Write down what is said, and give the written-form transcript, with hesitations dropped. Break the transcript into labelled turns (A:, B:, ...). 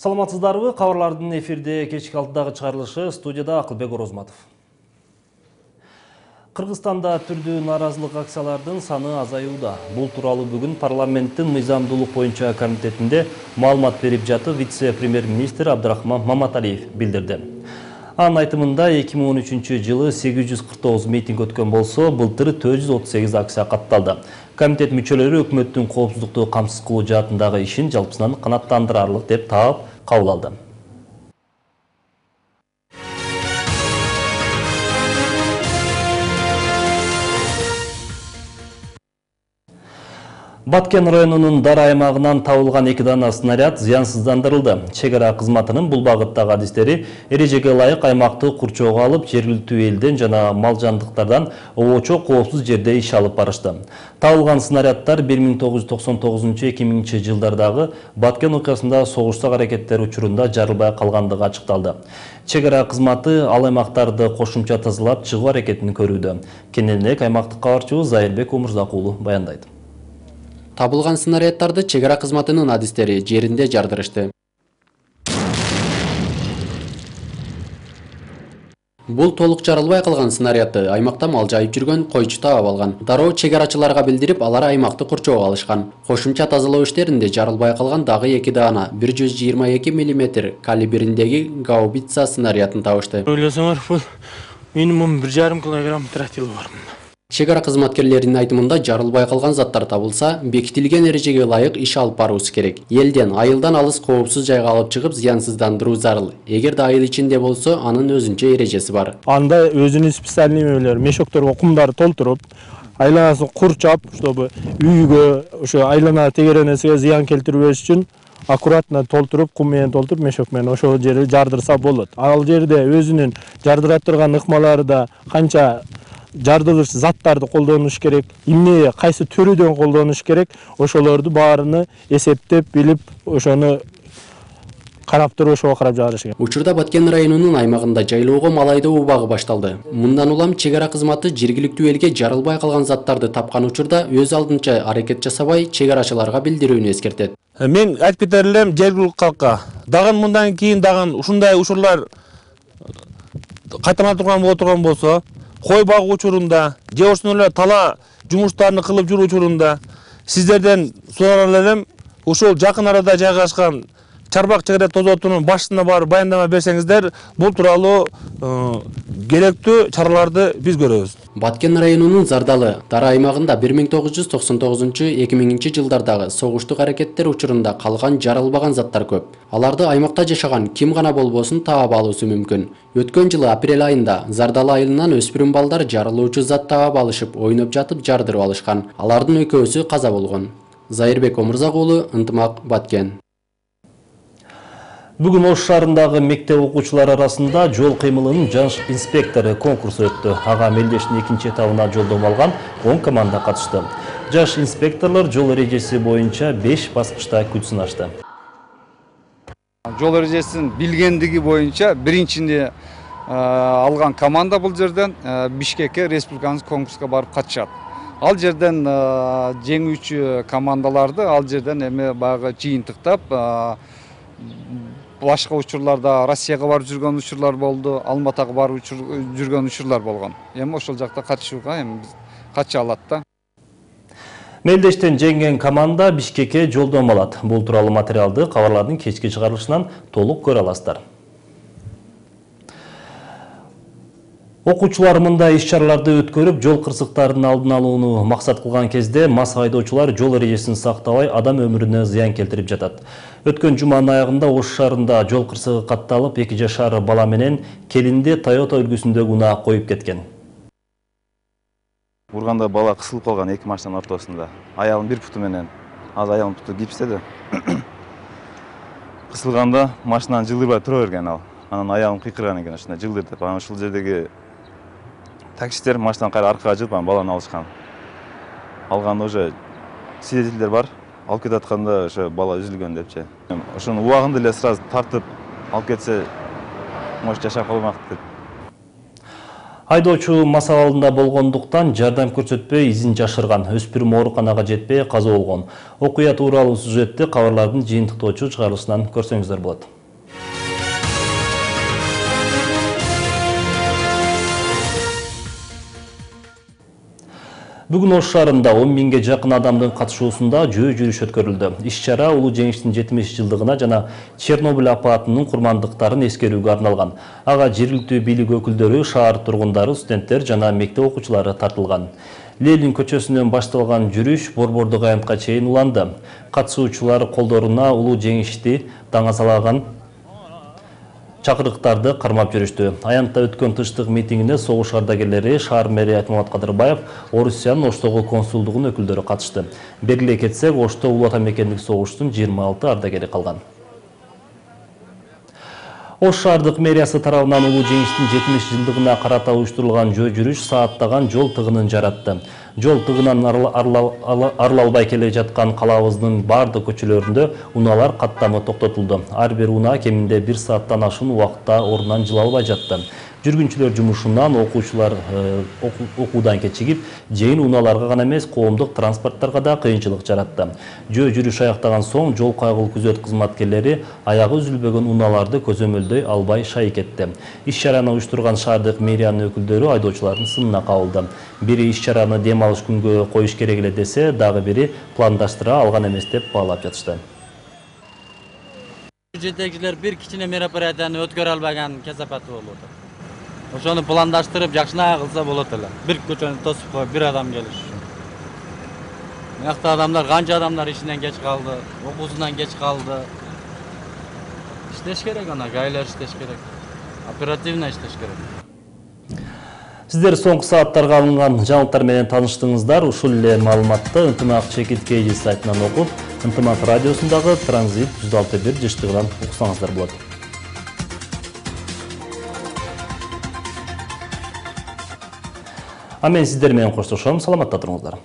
A: Саламатсыздарбы? Кабарлардын эфирде кечки 6-дагы чыгарылышы, студияда Акылбек Орозматов. Кыргызстанда түрдүү нааразылык акциялардын саны азаюуда. Бул тууралуу бүгүн парламенттин мыйзамдуулук боюнча комитетинде маалымат берип жатып вице-премьер-министр Абдрахман Маматалиев билдирди. Анын айтымында 2013 жылы 849 митинг өткөн болсо, былтыр 438 акция катталды. Комитет мүчөлөрү өкмөттүн коопсуздукту камсыз кылуу жаатындагы ишин жалпысынан канааттандырарлык деп таап кабыл алды. Баткен районунун Дара аймагынан табылган 2 дана снаряд зыянсыздандырылды. Чегара кызматынын бул багыттагы адистери эрежеге ылайык аймакты курчоого алып, жергиликтүү элден жана мал жандыктардан обочо коопсуз жерде иш алып барышты. Табылган снаряддар 1999-2000 жылдардагы Баткен окуясында согуштук аракеттер учурунда жарылбай калгандыгы ачыкталды. Чегара кызматы ал аймактарды кошумча тазалап чыгуу аракетин көрүүдө. Кененирээк аймактык кабарчыбыз Зайырбек Омурзак уулу баяндайт.
B: Табылган снаряддарды чегара кызматынын адистери жеринде жардырышты. Бул толук жарылбай калган снарядды аймакта мал жайып жүргөн койчу таап алган. Дароо чегарачыларга билдирип, алар аймакты курчоого алышкан. Кошумча тазалоо иштеринде жарылбай калган дагы 2 дана 122 мм калибриндеги гаубица снарядын табышты.
C: Ойлосоңор, бул минимум 1,5 килограмм тротил бар.
B: Чегара кызматкерлеринин айтымында жарылбай калган заттар табылса, бекитилген эрежеге ылайык иш алып баруусу керек. Элден, айылдан алыс коопсуз жайга алып чыгып зыянсыздандыруу зарыл. Эгерде айыл ичинде болсо, анын өзүнчө эрежеси бар.
C: Анда өзүнүн специальный эмелер, мешокторго кумдар толтуруп, айланасын курчап, чтобы үйгө, ошо айлана тегеренесиге зыян келтирбеш үчүн аккуратно толтуруп, кум менен толтуруп, мешок менен ошол жерди жардырса болот. Ал жерде өзүнүн жардыра турган ыкмалары да канча жардыгыч заттарды колдонуш керек, эмне кайсы төрүдөн колдонуш керек, ошолорду баарыны эсептеп билип, ошону карап туруп, ошого карап жибериш керек.
B: Учурда Баткен районунун аймагында жайлоого мал айдоо убагы башталды. Мындан улам чегара кызматы жергиликтүү элге жарылбай калган заттарды тапкан учурда өз алдынча аракет жасабай, чегарачыларга билдирүүнү эскертет.
D: Мен айтып кетер элем жергиликтүү калкка, дагы мындан кийин дагы ушундай учурлар кайталана турган боло турган болсо, кой багуу учурунда, же ошондой эле тала жумуштарын кылып жүрүү учурунда сиздерден сурар элем, ушул жакын арада жайгашкан Чарбак чегара тозотунун башына барып баяндама берсеңиздер, бул тууралуу керектүү чараларды биз көрөбүз.
B: Баткен районунун Зардалы Дара аймагында 1999-2000 жылдардагы согуштук аракеттер учурунда калган жарылбаган заттар көп. Аларды аймакта жашаган ким гана болбосун таап алуусу мүмкүн. Өткөн жылы апрель айында Зардалы айылынан өспүрүм балдар жарылуучу зат таап алышып, ойноп жатып жардырып алышкан. Алардын экөөсү каза болгон. Зайырбек Омурзак уулу, Ынтымак, Баткен.
A: Бүгүн Ош шаарындагы мектеп окуучулары арасында жол кыймылынын жаш инспектору конкурсу өттү. Ага мелдештин 2-чи этабына жолдомо алган 10 команда катышты. Жаш инспекторлор жол эрежеси боюнча 5 баскычта күч сынашты.
E: Жол эрежесин билгендиги боюнча биринчине алган команда бул жерден Бишкекке республикалык конкурска барып катышат. Ал жерден жеңүүчү командаларды ал жерден эме багы жыйынтыктап башка учурларда Россияга барып жүргөн учурлар болду, Алматага барып жүргөн учурлар болгон. Эми ошол жакта катышууга эми катыша алат да.
A: Мелдештен жеңген команда Бишкекке жолдомо алат. Бул тууралуу материалды кабарлардын кечки чыгарылышынан толук көрө аласыздар. Окуучулар мындай иш-чараларды өткөрүп, жол кырсыктарынын алдын алууну максат кылган кезде мас айдоочулар жол эрежесин сактабай адам өмүрүнө зыян келтирип жатат. Өткөн жуманын аягында Ош шаарында жол кырсыгы катталып, 2 жашар бала менен келинди Toyota үлгүсүндөгү унаа коюп кеткен.
F: Урганда бала кысылып калган 2 машинанын ортосунда. Аягынын бир путу менен, азыр аягынын путу гипстеди. Кысылганда машинаны жылдырбай тура берген ал. Анан аягын кыйкырган экен, ошондой жылдыртып. Анан ушул жердеги таксисттер машинаны кайра аркага жылып, баланы алышкан. Алганда уже свидетелдер бар. Алып кетатканда ошо бала үзүлгөн депчи. Ошонун убагында эле сразу тартып алып кетсе, может жашап калмак деп.
A: Айдоочу мас абалында болгондуктан жардам көрсөтпөй изин жашырган. Өспүрүм ооруканага жетпей каза болгон. Окуя тууралуу сюжетти кабарлардын жыйынтыктоочу чыгарылышынан көрсөңүздөр болот. Бүгін Ош шаарында 10 миңге жақын адамдың қатышуысында жөө жүрүш өткөрүлдү. Иш-чара улуу жеңиштин 70 жылдыгына жана Чернобыль апатынын курмандыктарын эскерүүгө арналган. Ага жергиликтүү бийлик өкүлдөрү, шаар тургундары, студенттер жана мектеп окуучулары тартылган. Ленин көчөсүнөн башталган жүрүш Борбордук аянтка чейин уланды. Катышуучулар колдоруна улуу жеңишти даңазалаган чакырыктарды кармап жүрүштү. Аянтта өткөн тынчтык митингине согуш ардагерлери, шаар мэри Айтмамат Кадырбаев, Орусиянын Оштогу консулдугунун өкүлдөрү катышты. Белгилей кетсек, Ошто улуу ата мекендик согуштун 26 ардагери калган. Ош шаардык мэриясы тарабынан улуу жеңиштин 70 жылдыгына карата уюштурулган жөө жүрүш сааттаган жол тыгынын жаратты. Жол тыгынан арылалбай келе жаткан калабыздын бардык көчөлөрүндө унаалар каттамы токтотулду. Ар бир унаа кеминде 1 сааттан ашуун убакытта ордунан жыла албай жатты. Жүргүнчүлөр жумушунан, окуучулар окуудан кечигип, жайын унааларга гана эмес, коомдук транспорттарга да кыйынчылык жаратты. Жөө жүрүш аяктаган соң жол кайгылуу күзөт кызматкерлери аягы үзүлбөгөн унааларды көзөмөлдөй албай шайып кетти. Иш-чараны уюштурган шаардык мэриянын өкүлдөрү айдоочулардын сынына кабылды. Бири иш-чараны дем алыш күнгө коюш керек эле десе, дагы бири пландаштыра алган эмес деп баалап жатышты.
G: Жетекчилер бир кичине мероприятияны өткөрө албаган кесапаты болуп атат. Ошону пландаштырып, жакшына кылса болот эле. Бир көчөнү тосуп коюп, бир адам келиш үчүн. Мынакта адамдар, канча адамдар ишинен кеч калды, окуусунан кеч калды. Иштеш керек ана, гаилер иштеш керек. Оперативно иштеш керек.
A: Сиздер соңку сааттарга алынган жаңылыктар менен тааныштыңыздар. Ушул эле маалыматты Ынтымак Чекиткейи сайтынан окуп, Ынтымак радиосундагы Транзит 106.1 жыштыгынан уксаңыздар болот. А мен сиздер менен коштошом. Саламатта туруңуздар.